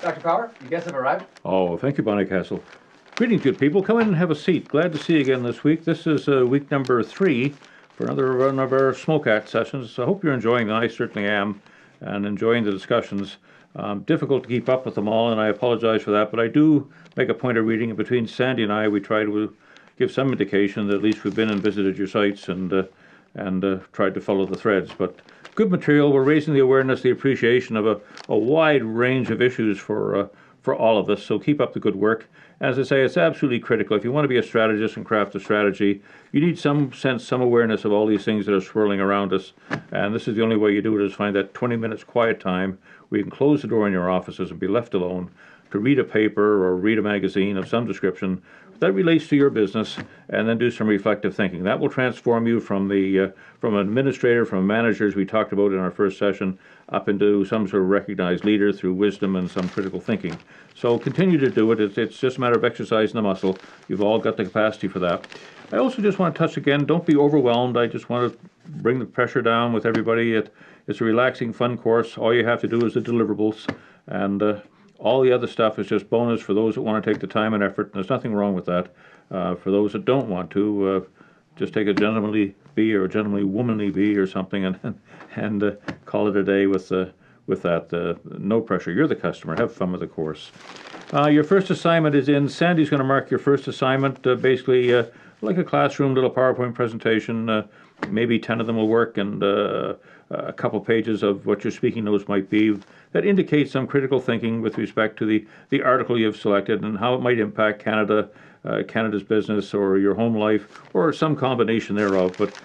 Dr. Power, your guests have arrived. Oh, thank you, Bonnycastle. Greetings, good people. Come in and have a seat. Glad to see you again this week. This is week number 3 for another one of our Smoke Act sessions. I hope you're enjoying them. I certainly am, and enjoying the discussions. Difficult to keep up with them all, and I apologize for that, but I do make a point of reading. And between Sandy and I, we try to give some indication that at least we've been and visited your sites and tried to follow the threads. But good material. We're raising the awareness, the appreciation of a wide range of issues for all of us. So keep up the good work. As I say, it's absolutely critical. If you want to be a strategist and craft a strategy, you need some sense, some awareness of all these things that are swirling around us. And this is the only way you do it, is find that 20 minutes quiet time where you can close the door in your offices and be left alone to read a paper or read a magazine of some description that relates to your business, and then do some reflective thinking. That will transform you from an administrator, from managers we talked about in our first session, up into some sort of recognized leader through wisdom and some critical thinking. So continue to do it. It's just a matter of exercising the muscle. You've all got the capacity for that. I also just want to touch again, don't be overwhelmed. I just want to bring the pressure down with everybody. It's a relaxing, fun course. All you have to do is the deliverables, and all the other stuff is just bonus for those that want to take the time and effort, and there's nothing wrong with that. For those that don't want to, just take a gentlemanly B or a gentlemanly womanly B or something, and call it a day with that. No pressure. You're the customer. Have fun with the course. Your first assignment is in. Sandy's going to mark your first assignment, basically like a classroom little PowerPoint presentation. Maybe 10 of them will work, and a couple pages of what your speaking notes might be that indicates some critical thinking with respect to the article you've selected and how it might impact Canada's business or your home life or some combination thereof. But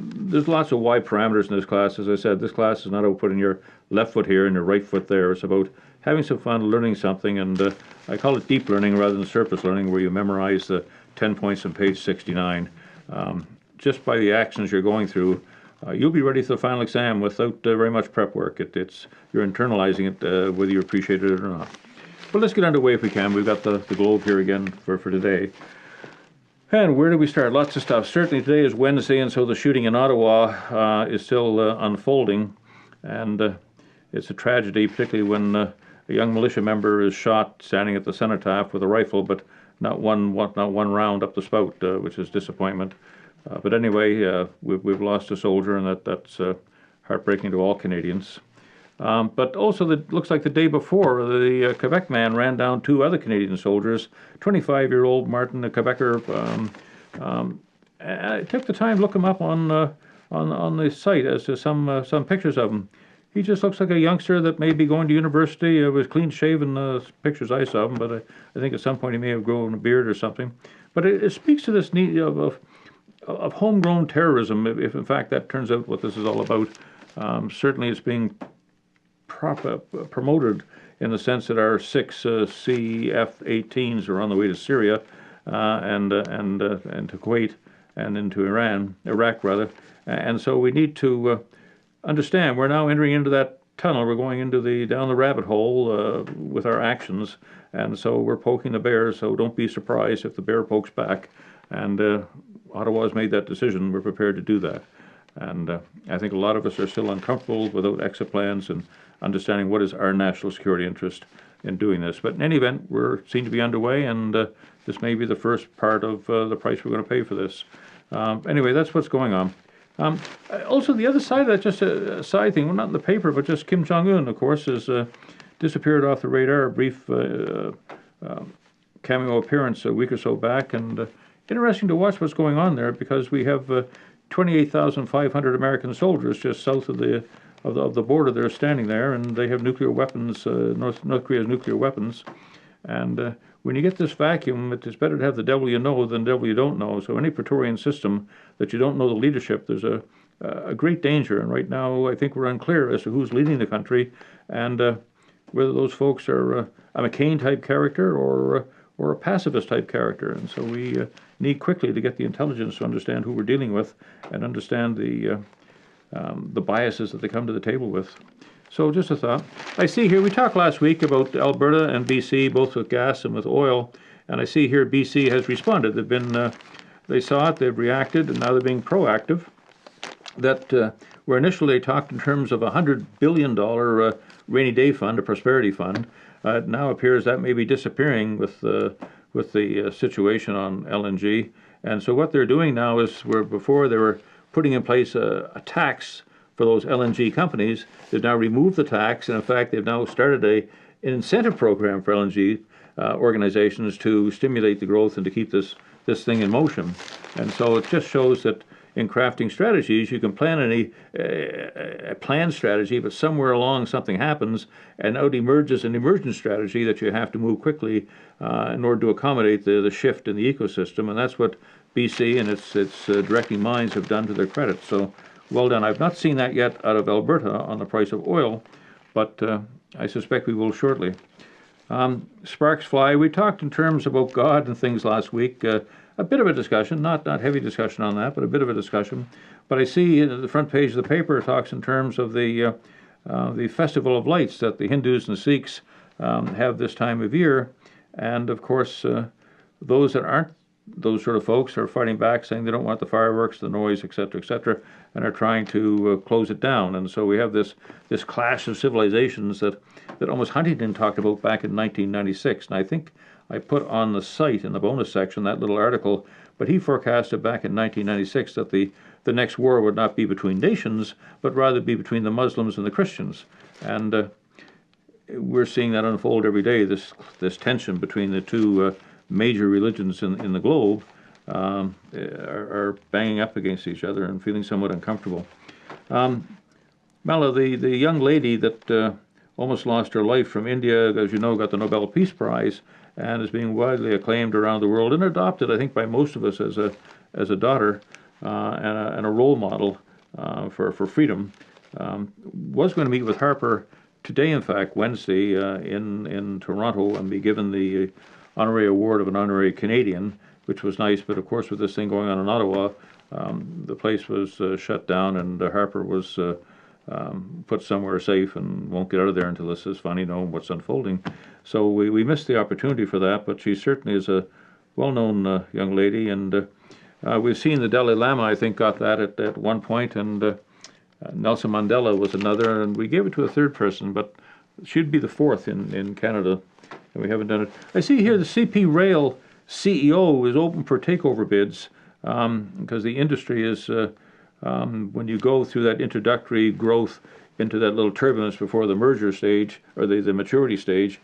there's lots of wide parameters in this class. As I said, this class is not about putting your left foot here and your right foot there. It's about having some fun, learning something, and I call it deep learning rather than surface learning, where you memorize the 10 points on page 69. Just by the actions you're going through, you'll be ready for the final exam without very much prep work. You're internalizing it, whether you appreciate it or not. But let's get underway if we can. We've got the globe here again for today. And where do we start? Lots of stuff. Certainly today is Wednesday, and so the shooting in Ottawa is still unfolding. And it's a tragedy, particularly when a young militia member is shot standing at the cenotaph with a rifle, but not one round up the spout, which is disappointment. But anyway, we've lost a soldier, and that's heartbreaking to all Canadians. But also, it looks like the day before, the Quebec man ran down 2 other Canadian soldiers. 25-year-old Martin, a Quebecer. I took the time to look him up on the site as to some pictures of him. He just looks like a youngster that may be going to university. With clean-shaven pictures I saw of him, but I think at some point he may have grown a beard or something. But it speaks to this need of homegrown terrorism, if in fact that turns out what this is all about. Certainly it's being promoted in the sense that our 6 CF-18s are on the way to Syria and to Kuwait and into Iraq rather. And so we need to understand we're now entering into that tunnel. We're going down the rabbit hole with our actions, and so we're poking the bear. So don't be surprised if the bear pokes back. And Ottawa has made that decision. We're prepared to do that. And I think a lot of us are still uncomfortable without exit plans and understanding what is our national security interest in doing this. But in any event, we're seen to be underway, and this may be the first part of the price we're going to pay for this. Anyway, that's what's going on. Also, the other side of that, just a side thing, well, not in the paper, but just Kim Jong-un, of course, has disappeared off the radar, a brief cameo appearance a week or so back, and interesting to watch what's going on there, because we have 28,500 American soldiers just south of the border. They're standing there, and they have nuclear weapons. North Korea has nuclear weapons, and when you get this vacuum, it's better to have the devil you know than the devil you don't know. So any Praetorian system that you don't know the leadership, there's a great danger. And right now, I think we're unclear as to who's leading the country, and whether those folks are a McCain-type character or a pacifist-type character. And so we need quickly to get the intelligence to understand who we're dealing with and understand the biases that they come to the table with. So just a thought. I see here, we talked last week about Alberta and BC, both with gas and with oil, and I see here BC has responded. They saw it, they've reacted, and now they're being proactive. Where initially they talked in terms of a $100 billion rainy day fund, a prosperity fund. It now appears that may be disappearing with the situation on LNG. And so what they're doing now is, where before they were putting in place a tax for those LNG companies, they've now removed the tax, and in fact they've now started an incentive program for LNG organizations to stimulate the growth and to keep this thing in motion. And so it just shows that in crafting strategies, you can plan a planned strategy, but somewhere along something happens, and out emerges an emergent strategy that you have to move quickly in order to accommodate the shift in the ecosystem. And that's what BC and its directing minds have done to their credit. So well done. I've not seen that yet out of Alberta on the price of oil, but I suspect we will shortly. Sparks fly. We talked in terms about God and things last week. A bit of a discussion, not heavy discussion on that, but a bit of a discussion. But I see the front page of the paper talks in terms of the Festival of Lights that the Hindus and Sikhs have this time of year. And of course, those that aren't those sort of folks are fighting back, saying they don't want the fireworks, the noise, etc., and are trying to close it down. And so we have this clash of civilizations that almost Huntington talked about back in 1996. And I think I put on the site in the bonus section that little article, but he forecasted back in 1996 that the next war would not be between nations, but rather be between the Muslims and the Christians. And we're seeing that unfold every day, this tension between the two major religions in the globe are banging up against each other and feeling somewhat uncomfortable. Mala, the young lady that almost lost her life from India, as you know, got the Nobel Peace Prize and is being widely acclaimed around the world and adopted, I think, by most of us as a daughter and a role model for freedom. Was going to meet with Harper today, in fact, Wednesday, in Toronto, and be given the honorary award of an honorary Canadian, which was nice. But of course, with this thing going on in Ottawa, the place was shut down, and Harper was put somewhere safe and won't get out of there until this is finally known what's unfolding. So we missed the opportunity for that, but she certainly is a well-known young lady, and we've seen the Dalai Lama, I think, got that at one point, and Nelson Mandela was another, and we gave it to a third person, but she'd be the fourth in Canada, and we haven't done it. I see here the CP Rail CEO is open for takeover bids because the industry is, when you go through that introductory growth into that little turbulence before the merger stage or the maturity stage,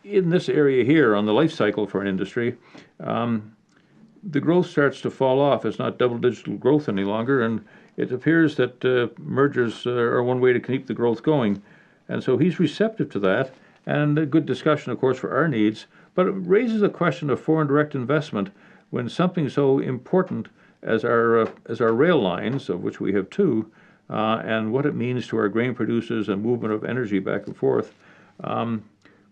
in this area here on the life cycle for an industry, the growth starts to fall off. It's not double-digit growth any longer, and it appears that mergers are one way to keep the growth going. And so he's receptive to that, and a good discussion, of course, for our needs. But it raises a question of foreign direct investment when something so important as our rail lines, of which we have two, and what it means to our grain producers and movement of energy back and forth.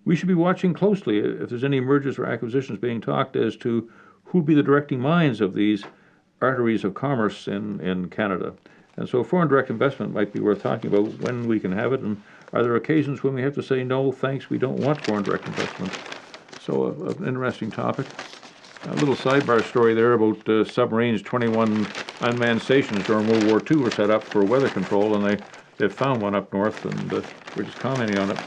We should be watching closely if there's any mergers or acquisitions being talked as to who'll be the directing minds of these arteries of commerce in Canada. And so foreign direct investment might be worth talking about when we can have it, and are there occasions when we have to say, no, thanks, we don't want foreign direct investment. So an interesting topic. A little sidebar story there about submarines. 21 unmanned stations during World War II were set up for weather control, and they've found one up north, and we're just commenting on it.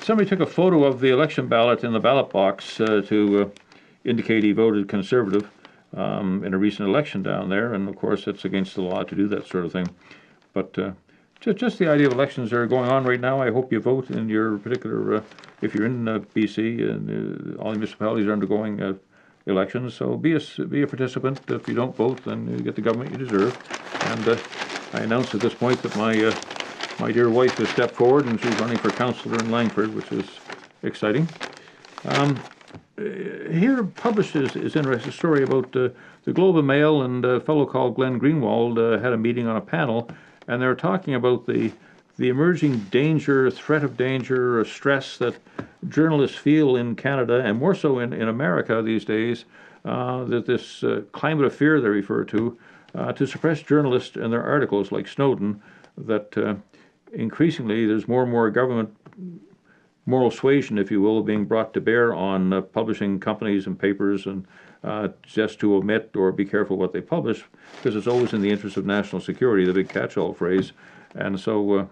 Somebody took a photo of the election ballot in the ballot box to indicate he voted Conservative in a recent election down there, and of course it's against the law to do that sort of thing. But just the idea of elections that are going on right now, I hope you vote in your particular, if you're in BC, and all the municipalities are undergoing elections, so be a participant. If you don't vote, then you get the government you deserve. And I announce at this point that my dear wife has stepped forward, and she's running for councillor in Langford, which is exciting. Here published is interesting story about the Globe and Mail, and a fellow called Glenn Greenwald had a meeting on a panel, and they were talking about the emerging danger, threat of danger, or stress that journalists feel in Canada, and more so in America these days, that this climate of fear they refer to suppress journalists and their articles like Snowden, that increasingly there's more and more government moral suasion, if you will, being brought to bear on publishing companies and papers, and just to omit or be careful what they publish, because it's always in the interest of national security, the big catch-all phrase. And so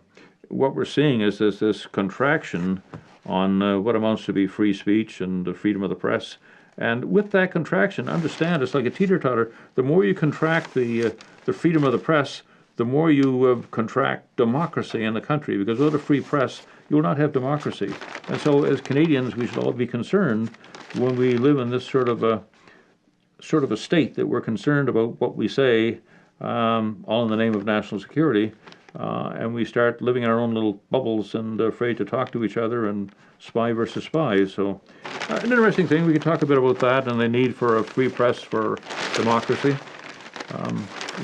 what we're seeing is this contraction on what amounts to be free speech and the freedom of the press. And with that contraction, understand it's like a teeter-totter. The more you contract the freedom of the press, the more you contract democracy in the country, because without a free press, you will not have democracy. And so as Canadians, we should all be concerned when we live in this sort of a state that we're concerned about what we say, all in the name of national security, and we start living in our own little bubbles and afraid to talk to each other and spy versus spy. So an interesting thing, we could talk a bit about that and the need for a free press for democracy.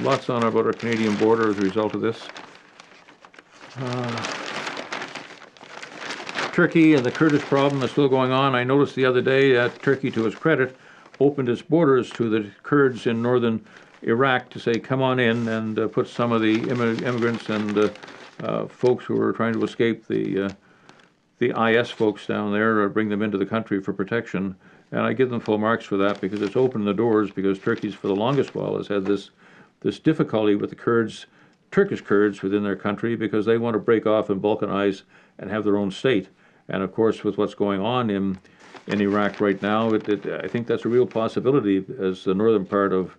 Lots on about our Canadian border as a result of this. Turkey and the Kurdish problem is still going on. I noticed the other day that Turkey, to its credit, opened its borders to the Kurds in northern Iraq to say, come on in, and put some of the immigrants and folks who are trying to escape the IS folks down there, bring them into the country for protection. And I give them full marks for that, because it's opened the doors, because Turkey's for the longest while has had this difficulty with the Kurds, Turkish Kurds within their country, because they want to break off and balkanize and have their own state. And of course, with what's going on in Iraq right now, I think that's a real possibility, as the northern part of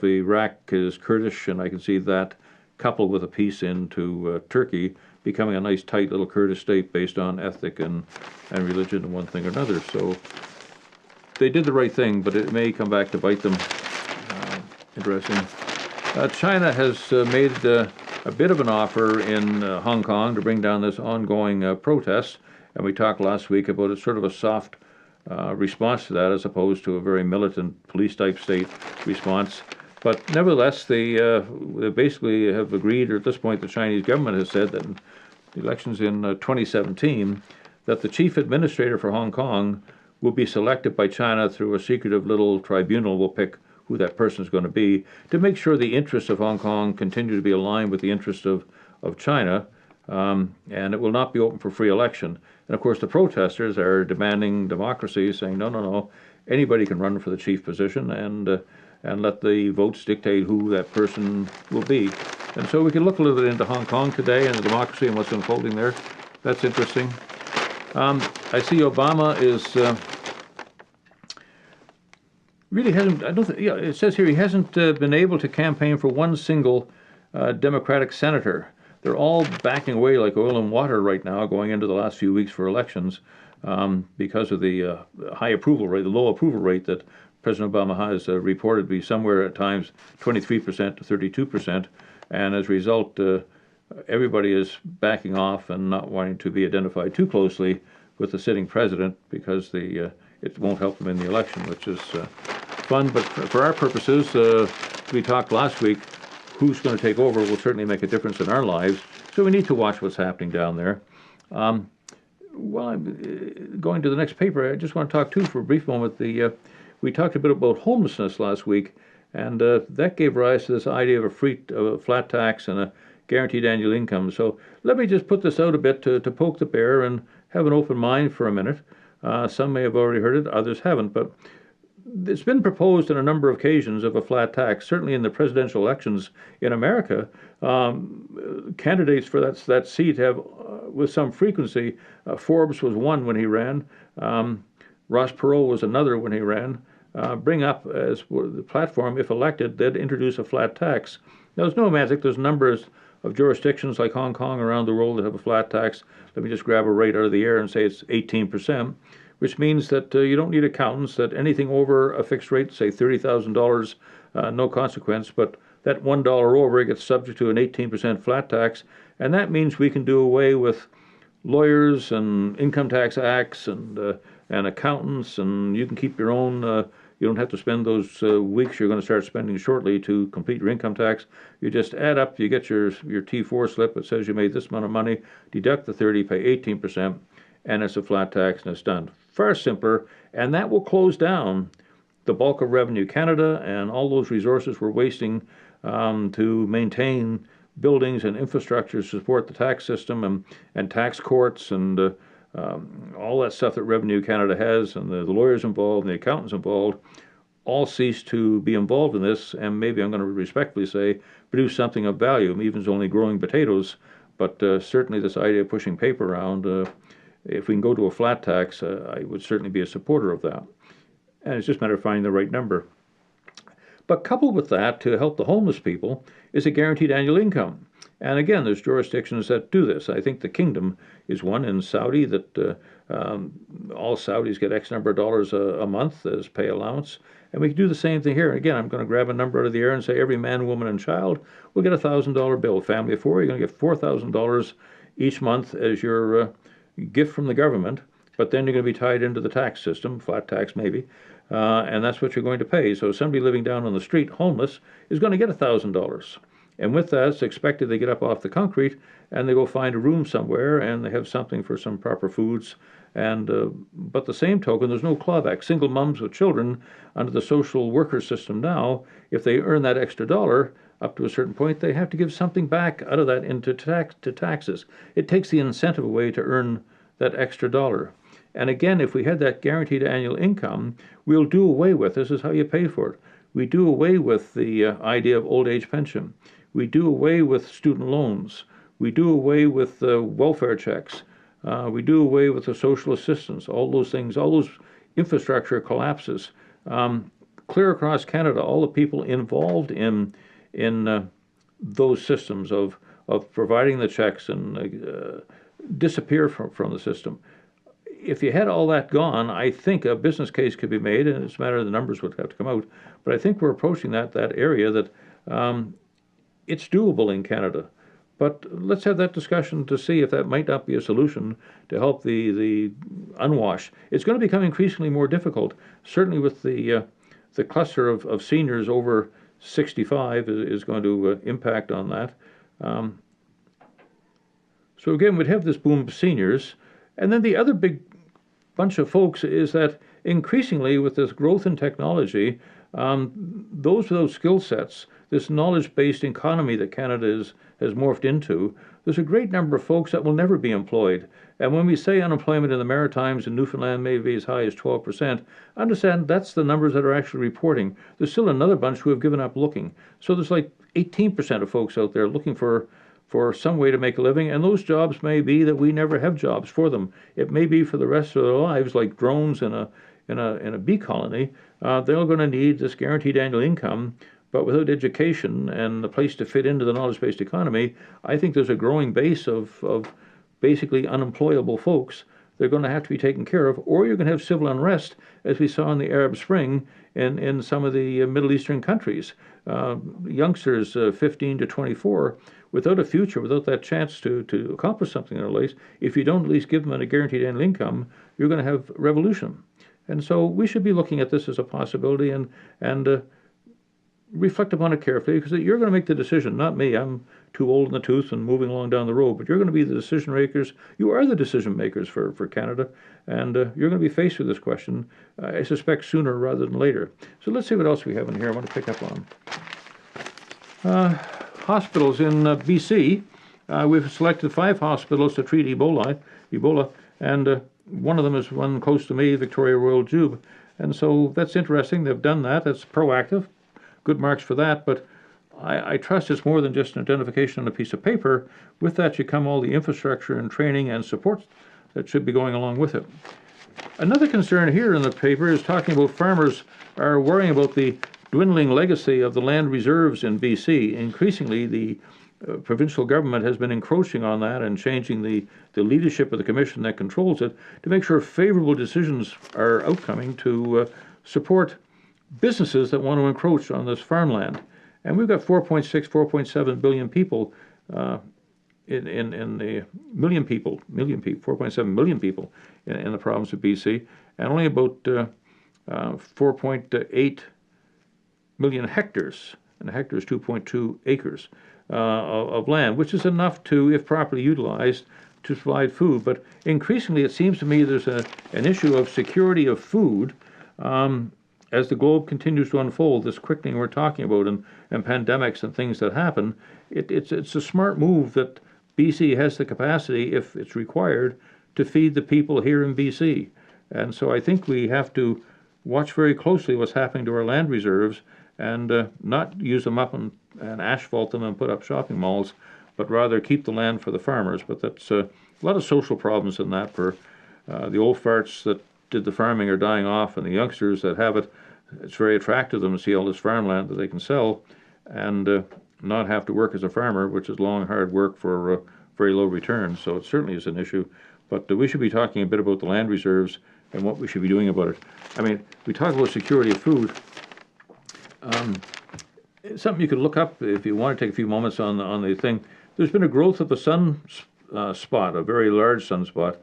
Iraq is Kurdish, and I can see that coupled with a peace into Turkey becoming a nice tight little Kurdish state based on ethnic and religion and one thing or another. So they did the right thing, but it may come back to bite them. Interesting. China has made a bit of an offer in Hong Kong to bring down this ongoing protest, and we talked last week about it, sort of a soft response to that, as opposed to a very militant police-type state response. But nevertheless, they basically have agreed, or at this point the Chinese government has said that in the elections in 2017, that the chief administrator for Hong Kong will be selected by China through a secretive little tribunal. Will pick who that person is going to be, to make sure the interests of Hong Kong continue to be aligned with the interests of China, and it will not be open for free election. And of course, the protesters are demanding democracy, saying, no, no, no, anybody can run for the chief position, and let the votes dictate who that person will be. And so we can look a little bit into Hong Kong today and the democracy and what's unfolding there. That's interesting. I see Obama is really hasn't, I don't think, yeah, it says here he hasn't been able to campaign for one single Democratic senator. They're all backing away like oil and water right now, going into the last few weeks for elections, because of the high approval rate, the low approval rate that President Obama has reported to be somewhere at times 23% to 32%. And as a result, everybody is backing off and not wanting to be identified too closely with the sitting president, because it won't help them in the election, which is fun. But for our purposes, we talked last week, who's going to take over will certainly make a difference in our lives. So we need to watch what's happening down there. Well, I'm going to the next paper. I just want to talk too for a brief moment. We talked a bit about homelessness last week, and that gave rise to this idea of a flat tax and a guaranteed annual income. So let me just put this out a bit to poke the bear and have an open mind for a minute. Some may have already heard it, others haven't, but it's been proposed on a number of occasions of a flat tax. Certainly in the presidential elections in America, candidates for that seat have, with some frequency, Forbes was one when he ran, Ross Perot was another when he ran, bring up as the platform, if elected, they'd introduce a flat tax. Now, there's no magic. There's numbers of jurisdictions like Hong Kong around the world that have a flat tax. Let me just grab a rate out of the air and say it's 18%. Which means that you don't need accountants, that anything over a fixed rate, say $30,000, no consequence, but that $1 over gets subject to an 18% flat tax, and that means we can do away with lawyers and income tax acts and accountants, and you can keep your own, you don't have to spend those weeks you're going to start spending shortly to complete your income tax. You just add up, you get your T4 slip that says you made this amount of money, deduct the 30, pay 18%, and it's a flat tax and it's done. Far simpler, and that will close down the bulk of Revenue Canada and all those resources we're wasting to maintain buildings and infrastructure to support the tax system and tax courts and all that stuff that Revenue Canada has, and the lawyers involved and the accountants involved, all cease to be involved in this, and maybe I'm going to respectfully say produce something of value, even if it's only growing potatoes. But certainly this idea of pushing paper around, if we can go to a flat tax, I would certainly be a supporter of that. And it's just a matter of finding the right number. But coupled with that, to help the homeless people, is a guaranteed annual income. And again, there's jurisdictions that do this. I think the Kingdom is one in Saudi that all Saudis get X number of dollars a month as pay allowance. And we can do the same thing here. Again, I'm going to grab a number out of the air and say every man, woman, and child will get a $1,000 bill. Family of four, you're going to get $4,000 each month as your gift from the government. But then you're going to be tied into the tax system, flat tax maybe, and that's what you're going to pay. So somebody living down on the street, homeless, is going to get $1,000. And with that, it's expected they get up off the concrete and they go find a room somewhere and they have something for some proper foods. And but the same token, there's no clawback. Single moms with children under the social worker system now, if they earn that extra dollar up to a certain point, they have to give something back out of that into taxes. It takes the incentive away to earn that extra dollar. And again, if we had that guaranteed annual income, we'll do away with, this is how you pay for it. We do away with the idea of old age pension. We do away with student loans. We do away with welfare checks. We do away with the social assistance. All those things, all those infrastructure collapses. Clear across Canada, all the people involved in those systems of providing the checks and disappear from the system. If you had all that gone, I think a business case could be made, and it's a matter of the numbers would have to come out. But I think we're approaching that area that it's doable in Canada. But let's have that discussion to see if that might not be a solution to help the unwashed. It's going to become increasingly more difficult, certainly with the cluster of seniors over 65 is going to impact on that. So again, we'd have this boom of seniors. And then the other big bunch of folks is that increasingly with this growth in technology, those with those skill sets, this knowledge-based economy that Canada has morphed into, there's a great number of folks that will never be employed. And when we say unemployment in the Maritimes and Newfoundland may be as high as 12%, understand that's the numbers that are actually reporting. There's still another bunch who have given up looking. So there's like 18% of folks out there looking for some way to make a living, and those jobs may be that we never have jobs for them. It may be for the rest of their lives, like drones in a bee colony. They're going to need this guaranteed annual income, but without education and a place to fit into the knowledge-based economy, I think there's a growing base of basically unemployable folks. They're going to have to be taken care of, or you're going to have civil unrest, as we saw in the Arab Spring in some of the Middle Eastern countries. Youngsters 15 to 24, without a future, without that chance to accomplish something in their lives, if you don't at least give them a guaranteed annual income, you're going to have revolution. And so we should be looking at this as a possibility and reflect upon it carefully, because you're going to make the decision, not me. I'm too old in the tooth and moving along down the road, but you're going to be the decision makers. You are the decision makers for Canada, and you're going to be faced with this question, I suspect, sooner rather than later. So let's see what else we have in here I want to pick up on. Hospitals in BC. We've selected 5 hospitals to treat Ebola, and one of them is one close to me, Victoria Royal Jube. And so that's interesting. They've done that. That's proactive. Good marks for that. But I trust it's more than just an identification on a piece of paper. With that, you come all the infrastructure and training and support that should be going along with it. Another concern here in the paper is talking about farmers are worrying about the dwindling legacy of the land reserves in BC. Increasingly, the provincial government has been encroaching on that and changing the leadership of the commission that controls it to make sure favorable decisions are outcoming to support businesses that want to encroach on this farmland. And we've got 4.7 billion people in the million people, 4.7 million people in the province of BC, and only about 4.8 million hectares, and a hectare is 2.2 acres of land, which is enough to, if properly utilized, to provide food. But increasingly, it seems to me there's an issue of security of food as the globe continues to unfold, this quickening we're talking about, and pandemics and things that happen. It's a smart move that BC has the capacity, if it's required, to feed the people here in BC. And so I think we have to watch very closely what's happening to our land reserves and not use them up and asphalt them and put up shopping malls, but rather keep the land for the farmers. But that's a lot of social problems in that, where the old farts that did the farming are dying off, and the youngsters that have it, it's very attractive to them to see all this farmland that they can sell and not have to work as a farmer, which is long, hard work for very low returns. So it certainly is an issue. But we should be talking a bit about the land reserves and what we should be doing about it. I mean, we talk about security of food. It's something you could look up if you want to take a few moments on the thing. There's been a growth of a spot, a very large sunspot,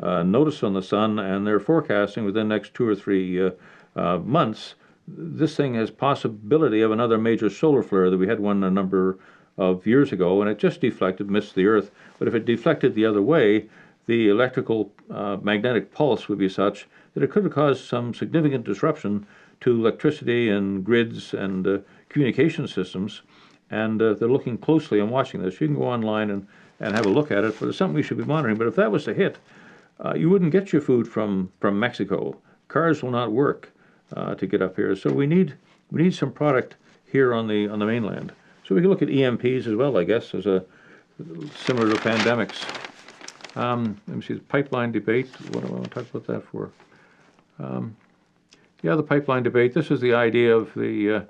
noticed on the sun, and they're forecasting within the next 2 or 3 months, this thing has possibility of another major solar flare. That we had one a number of years ago, and it just deflected, missed the Earth. But if it deflected the other way, the electrical magnetic pulse would be such that it could have caused some significant disruption to electricity and grids and communication systems. And they're looking closely and watching this. You can go online and have a look at it, but it's something we should be monitoring. But if that was to hit, you wouldn't get your food from Mexico. Cars will not work to get up here. So we need some product here on the mainland. So we can look at EMPs as well, I guess, as a similar to pandemics. Let me see the pipeline debate. What do I want to talk about that for? Yeah, the pipeline debate. This is the idea of the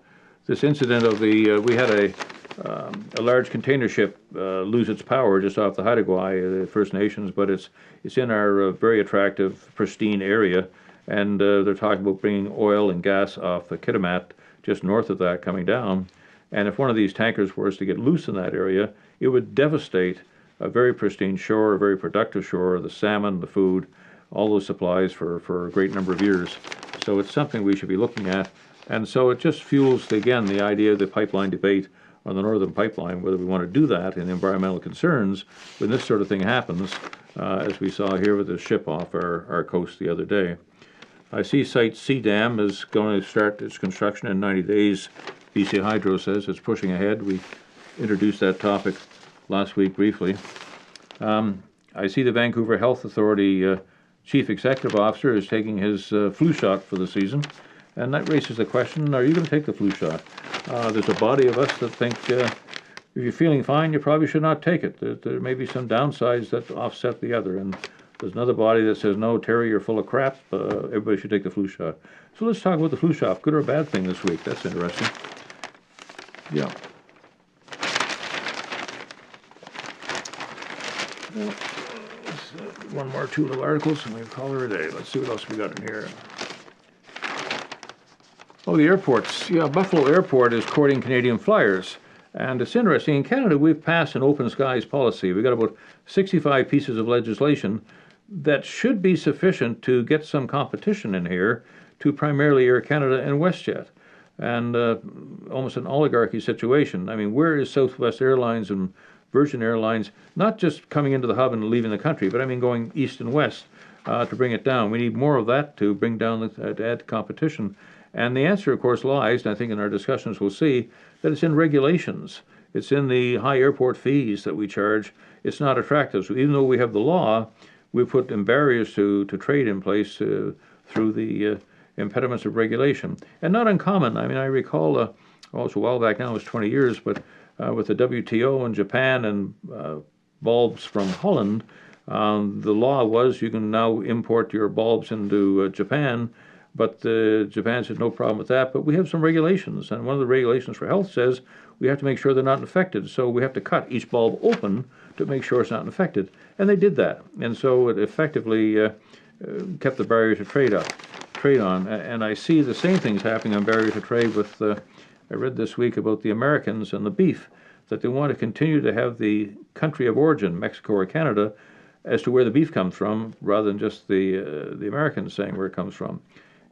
this incident of the we had a large container ship lose its power just off the Haida, the First Nations, but it's in our very attractive, pristine area, and they're talking about bringing oil and gas off the Kitimat, just north of that, coming down. And if one of these tankers was to get loose in that area, it would devastate a very pristine shore, a very productive shore, the salmon, the food, all those supplies for a great number of years. So it's something we should be looking at. And so it just fuels, again, the idea of the pipeline debate on the Northern Pipeline, whether we want to do that in environmental concerns when this sort of thing happens, as we saw here with the ship off our coast the other day. I see Site C Dam is going to start its construction in 90 days. BC Hydro says it's pushing ahead. We introduced that topic last week briefly. I see the Vancouver Health Authority Chief Executive Officer is taking his flu shot for the season. And that raises the question, are you going to take the flu shot? There's a body of us that think if you're feeling fine, you probably should not take it. There may be some downsides that offset the other. And there's another body that says, no, Terry, you're full of crap. Everybody should take the flu shot. So let's talk about the flu shot. Good or bad thing this week? That's interesting. Yeah. Well, one more, 2 little articles, and we'll call her a day. Let's see what else we got in here. Oh, the airports. Yeah, Buffalo Airport is courting Canadian flyers. And it's interesting. In Canada, we've passed an open skies policy. We've got about 65 pieces of legislation that should be sufficient to get some competition in here to primarily Air Canada and WestJet. And almost an oligarchy situation. I mean, where is Southwest Airlines and Virgin Airlines, not just coming into the hub and leaving the country, but I mean going east and west to bring it down? We need more of that to bring down, to add competition. And the answer, of course, lies, and I think in our discussions we'll see, that it's in regulations. It's in the high airport fees that we charge. It's not attractive. So even though we have the law, we put barriers to trade in place through the impediments of regulation. And not uncommon. I mean, I recall, it's a while back now, it was 20 years, but with the WTO in Japan and bulbs from Holland, the law was you can now import your bulbs into Japan, but Japan said no problem with that. But we have some regulations, and one of the regulations for health says we have to make sure they're not infected. So we have to cut each bulb open to make sure it's not infected. And they did that. And so it effectively kept the barrier to trade on. And I see the same things happening on barrier to trade with, I read this week about the Americans and the beef, that they want to continue to have the country of origin, Mexico or Canada, as to where the beef comes from, rather than just the Americans saying where it comes from.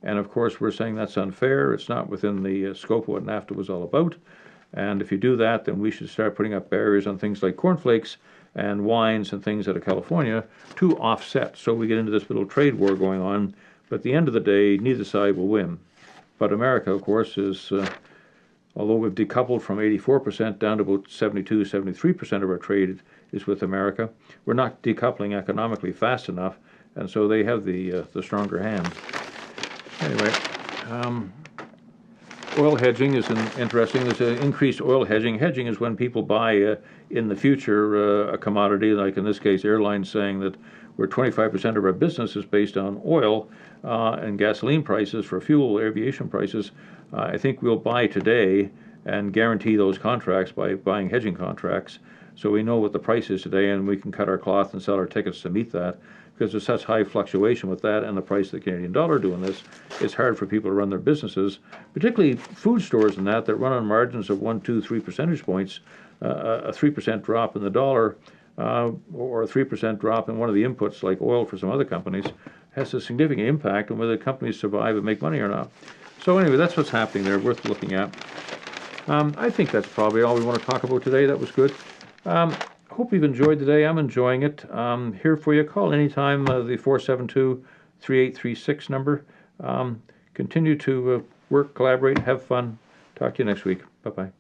And of course, we're saying that's unfair. It's not within the scope of what NAFTA was all about. And if you do that, then we should start putting up barriers on things like cornflakes and wines and things out of California to offset. So we get into this little trade war going on. But at the end of the day, neither side will win. But America, of course, is, although we've decoupled from 84% down to about 72, 73% of our trade is with America, we're not decoupling economically fast enough. And so they have the stronger hand. Anyway, Oil hedging is interesting. There's an increased oil hedging. Hedging is when people buy in the future a commodity, like in this case, airlines saying that where 25% of our business is based on oil and gasoline prices for fuel, aviation prices. I think we'll buy today and guarantee those contracts by buying hedging contracts, so we know what the price is today, and we can cut our cloth and sell our tickets to meet that. Because there's such high fluctuation with that and the price of the Canadian dollar doing this, it's hard for people to run their businesses, particularly food stores and that run on margins of 1, 2, 3 percentage points. A 3% drop in the dollar or a 3% drop in one of the inputs like oil for some other companies has a significant impact on whether companies survive and make money or not. So anyway, that's what's happening there, worth looking at. I think that's probably all we want to talk about today. That was good. Hope you've enjoyed the day. I'm enjoying it. Here for you. Call anytime, the 472-3836 number. Continue to work, collaborate, have fun. Talk to you next week. Bye-bye.